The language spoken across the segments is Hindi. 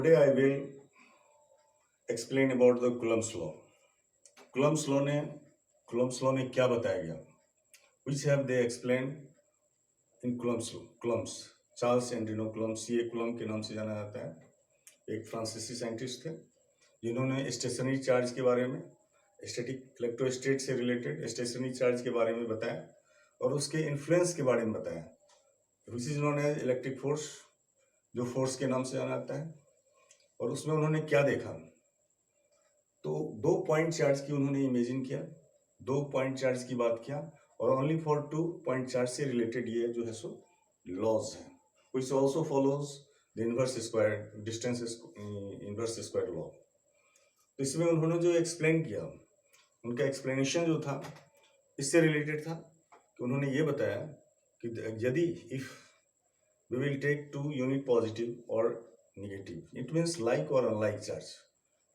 Today I will explain about the Coulomb's law. Coulomb's law में क्या बताया गया? Which have they explained in Coulomb's law? Coulomb's Charles एंड्रिनो कूलम्ब सीए कूलम्ब के नाम से जाना जाता है। एक फ्रांसीसी साइंटिस्ट थे जिन्होंने स्टेशनरी चार्ज के बारे में, स्टैटिक इलेक्ट्रोस्टैट से रिलेटेड स्टेशनरी चार्ज के बारे में बताया और उसके इन्फ्लुएंस के बारे में बताया, which is known as electric force, जो फोर्स के नाम से जाना जाता है। और उसमें उन्होंने क्या देखा, तो दो पॉइंट चार्ज की उन्होंने इमेजिन किया, दो पॉइंट चार्ज की बात किया और ओनली फॉर 2 पॉइंट चार्ज से रिलेटेड ये जो है सो लॉज है, which also follows the inverse square distance inverse square law। तो इसमें उन्होंने जो एक्सप्लेन किया, उनका एक्सप्लेनेशन जो था इससे रिलेटेड था कि उन्होंने ये बताया कि यदि if we will take 2 unit positive और नेगेटिव, इट मीन्स लाइक और अनलाइक चार्ज,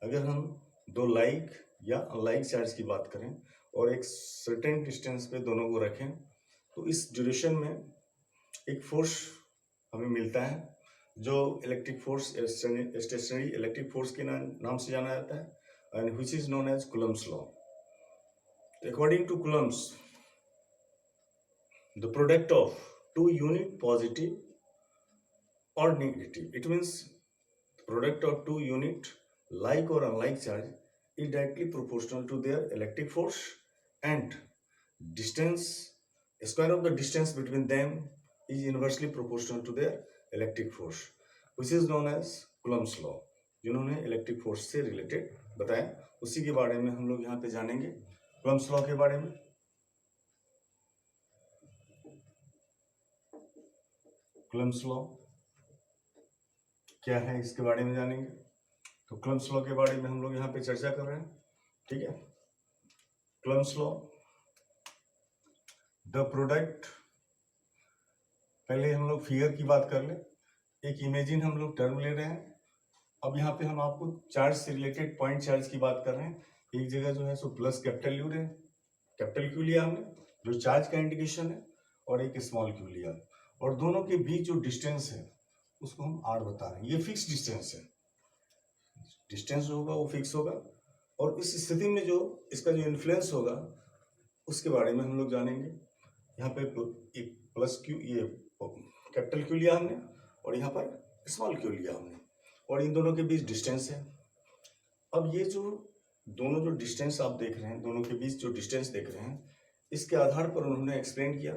अगर हम दो लाइक या अनलाइक चार्ज की बात करें और एक सर्टेन डिस्टेंस पे दोनों को रखें, तो इस ड्यूरेशन में एक फोर्स हमें मिलता है जो electric force, stationary electric force के नाम से जाना जाता है, and which is known as Coulomb's law. According to Coulomb's, the product of 2 unit positive or negative, it means product of 2 unit like or unlike charge is directly proportional to their electric force, and distance, square of the distance between them is inversely proportional to their electric force, which is known as Coulomb's law। जिन्होंने इलेक्ट्रिक फोर्स से रिलेटेड बताया, उसी के बारे में हम लोग यहाँ पे जानेंगे, Coulomb's law के बारे में। Coulomb's law क्या है इसके बारे में जानेंगे। तो कूलम्ब्स लॉ के बारे में हम लोग यहाँ पे चर्चा कर रहे हैं, ठीक है। कूलम्ब्स लॉ, द प्रोडक्ट, पहले हम लोग फिगर की बात कर ले, एक इमेजिन हम लोग टर्म ले रहे हैं। अब यहाँ पे हम आपको चार्ज से रिलेटेड पॉइंट चार्ज की बात कर रहे हैं। एक जगह जो है सो प्लस कैपिटल यू है, कैपिटल क्यू लिया हमने जो चार्ज का इंडिकेशन है, और एक स्मॉल क्यू लिया, और दोनों के बीच जो डिस्टेंस है उसको हम आर बता रहे हैं। ये फिक्स डिस्टेंस है, डिस्टेंस जो होगा वो फिक्स होगा, और इस स्थिति में जो इसका जो इन्फ्लुएंस होगा उसके बारे में हम लोग जानेंगे। यहाँ पे एक प्लस क्यू, ये कैपिटल क्यू लिया हमने, और यहाँ पर स्मॉल क्यू लिया हमने, और इन दोनों के बीच डिस्टेंस है। अब ये जो दोनों जो डिस्टेंस आप देख रहे हैं, दोनों के बीच जो डिस्टेंस देख रहे हैं, इसके आधार पर उन्होंने एक्सप्लेन किया,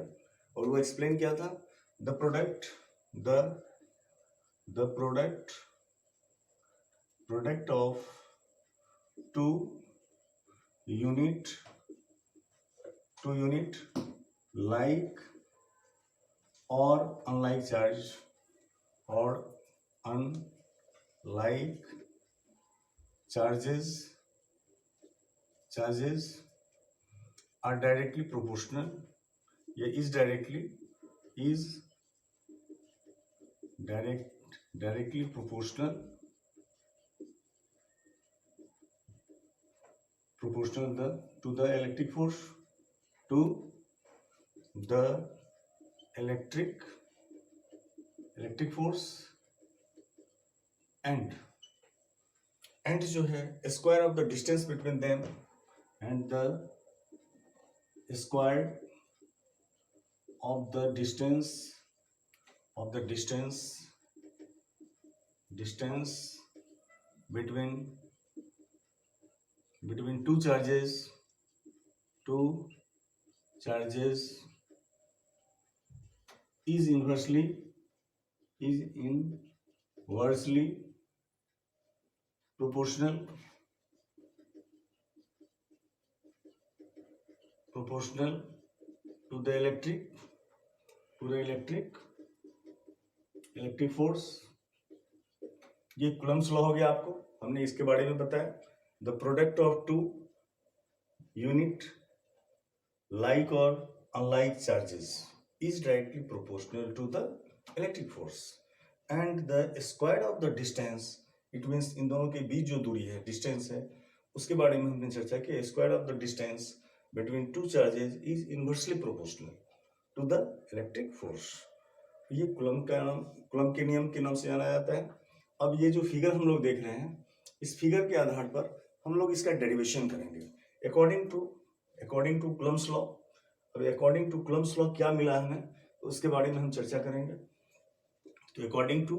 और वो एक्सप्लेन किया था the product of 2 unit like or unlike charge charges are directly proportional, या is directly proportional to the electric force, and जो है square of the distance between them, and the square of the distance between two charges is inversely proportional to the electric force। ये कूलम्ब्स लॉ हो गया, आपको हमने इसके बारे में बताया। The product of 2 unit like or unlike charges is directly proportional to the electric force, and the square of the distance, it means इन दोनों के बीच जो दूरी है, डिस्टेंस है, उसके बारे में हमने चर्चा की। Square of the distance between 2 charges is inversely proportional to the electric force. ये कूलम्ब के नियम के नाम से जाना जाता है। अब ये जो फिगर हम लोग देख रहे हैं, इस फिगर के आधार पर हम लोग इसका डेरिवेशन करेंगे अकॉर्डिंग टू कुलम्स लॉ। अब अकॉर्डिंग टू कुलम्स लॉ क्या मिला हमें, तो उसके बारे में हम चर्चा करेंगे। तो अकॉर्डिंग टू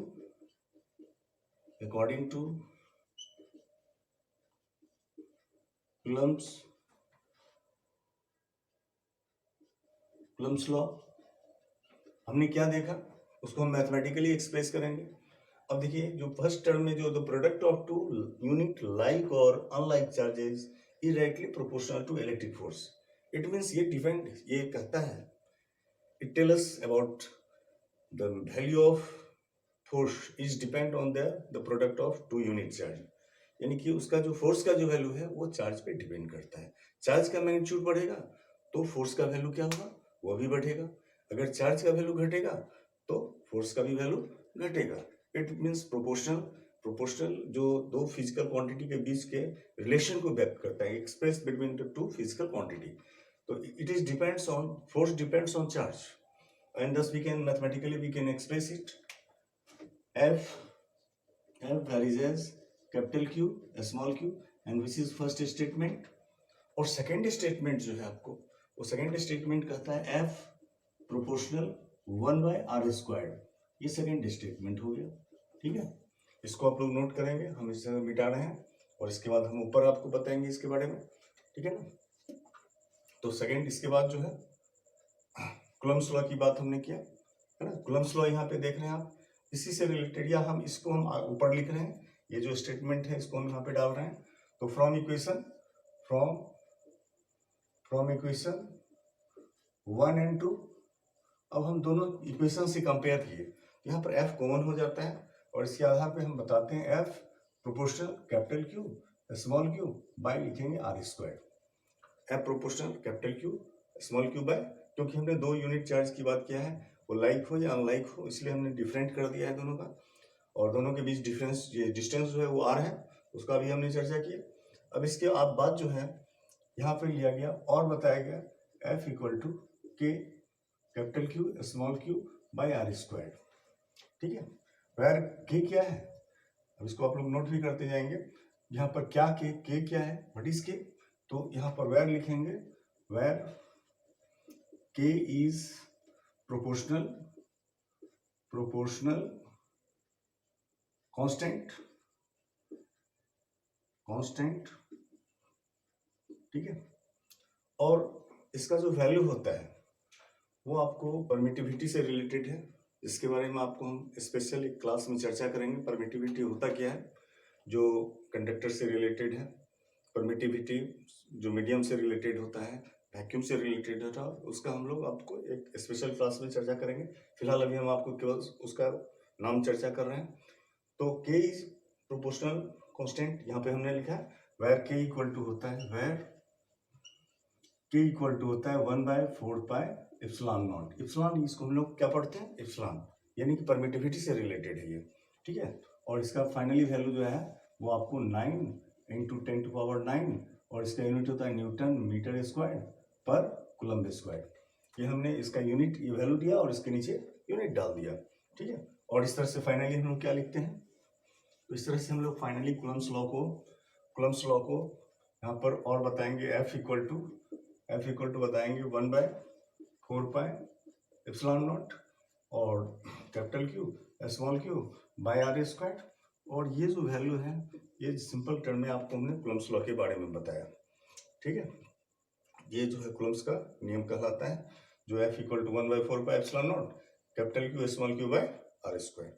कुलम्स लॉ हमने क्या देखा, उसको हम मैथमेटिकली एक्सप्रेस करेंगे। अब देखिए, जो फर्स्ट टर्म में जो the product of two unit like और unlike charges is directly proportional to electric force. It means ये कहता है, it tell us about the value of force is depend on the product of two unit charge, यानी कि उसका जो फोर्स का जो वैल्यू है वो चार्ज पे डिपेंड करता है। चार्ज का मैग्नीट्यूड बढ़ेगा तो फोर्स का वैल्यू क्या होगा, वो भी बढ़ेगा। अगर चार्ज का वैल्यू घटेगा तो फोर्स का भी वैल्यू घटेगा। इट मीन्स प्रोपोर्शनल जो दो फिजिकल क्वांटिटी के बीच के रिलेशन को व्यक्त करता है, express between the two physical quantity. तो it is depends on, force depends on charge, and thus we can express it. F varies as capital Q, small q, and which is first statement। और सेकेंड स्टेटमेंट जो है आपको, वो सेकेंड स्टेटमेंट कहता है F प्रोपोर्शनल 1/r²। ये सेकेंड स्टेटमेंट हो गया, ठीक है। इसको आप लोग नोट करेंगे, हम इसे मिटा रहे हैं और इसके बाद हम ऊपर आपको बताएंगे इसके बारे में, ठीक है ना। तो सेकेंड, इसके बाद जो है कुलम्स लॉ की बात हमने किया, है ना। कुलम्स लॉ यहाँ पे देख रहे हैं आप, इसी से रिलेटेड, या हम इसको हम ऊपर लिख रहे हैं, ये जो स्टेटमेंट है इसको हम यहाँ पे डाल रहे हैं। तो फ्रॉम इक्वेशन 1 and 2, अब हम दोनों इक्वेशन से कंपेयर किए, यहाँ पर F कॉमन हो जाता है और इसके आधार पे हम बताते हैं F proportional capital Q small q by लिखेंगे r²। F proportional capital Q small q by, क्योंकि हमने दो यूनिट चार्ज की बात किया है, वो लाइक हो या अनलाइक हो, इसलिए हमने डिफरेंट कर दिया है दोनों का, और दोनों के बीच डिफरेंस, ये डिस्टेंस जो है वो r है, उसका भी हमने चर्चा की। अब इसके बाद जो है यहाँ पे लिया गया और बताया गया F equal to K capital Q small q by r², ठीक है। वेयर K क्या है, अब इसको आप लोग नोट भी करते जाएंगे। यहाँ पर क्या K क्या है, व्हाट इज K, तो यहाँ पर वेयर लिखेंगे, where K is proportional constant, ठीक है। और इसका जो वैल्यू होता है वो आपको परमिटिविटी से रिलेटेड है, इसके बारे में आपको हम स्पेशल एक क्लास में चर्चा करेंगे। परमिटिविटी होता क्या है, जो कंडक्टर से रिलेटेड है। परमिटिविटी जो मीडियम से रिलेटेड होता है, वैक्यूम से रिलेटेड होता है, उसका हम लोग आपको एक स्पेशल क्लास में चर्चा करेंगे। फिलहाल अभी हम आपको केवल उसका नाम चर्चा कर रहे हैं। तो K इज प्रोपोर्शनल कांस्टेंट, यहाँ पे हमने लिखा है वेयर K इक्वल टू होता है, वेयर K इक्वल टू होता है 1/4π एप्सिलॉन नॉट। एप्सिलॉन इसको हम लोग क्या पढ़ते हैं, एप्सिलॉन, यानी कि परमिटिविटी से रिलेटेड है ये, ठीक है। और इसका फाइनली वैल्यू जो है वो आपको 9 × 10⁹ और इसका यूनिट होता है न्यूटन मीटर स्क्वायर पर कूलम्ब स्क्वायर। ये हमने इसका यूनिट वैल्यू दिया और इसके नीचे यूनिट डाल दिया, ठीक है। और इस तरह से फाइनली हम लोग क्या लिखते हैं, तो इस तरह से हम लोग फाइनली कूलम्ब्स लॉ को यहाँ पर और बताएंगे। F इक्वल टू बताएंगे 1/4π एप्सिलॉन नॉट और capital Q small q by r²। और ये जो वैल्यू है, ये सिंपल टर्म में आपको हमने कूलम्ब्स लॉ के बारे में बताया, ठीक है। ये जो है कूलम्ब्स का नियम कहलाता है, जो F equal to 1/4π epsilon nought capital Q small q by r²।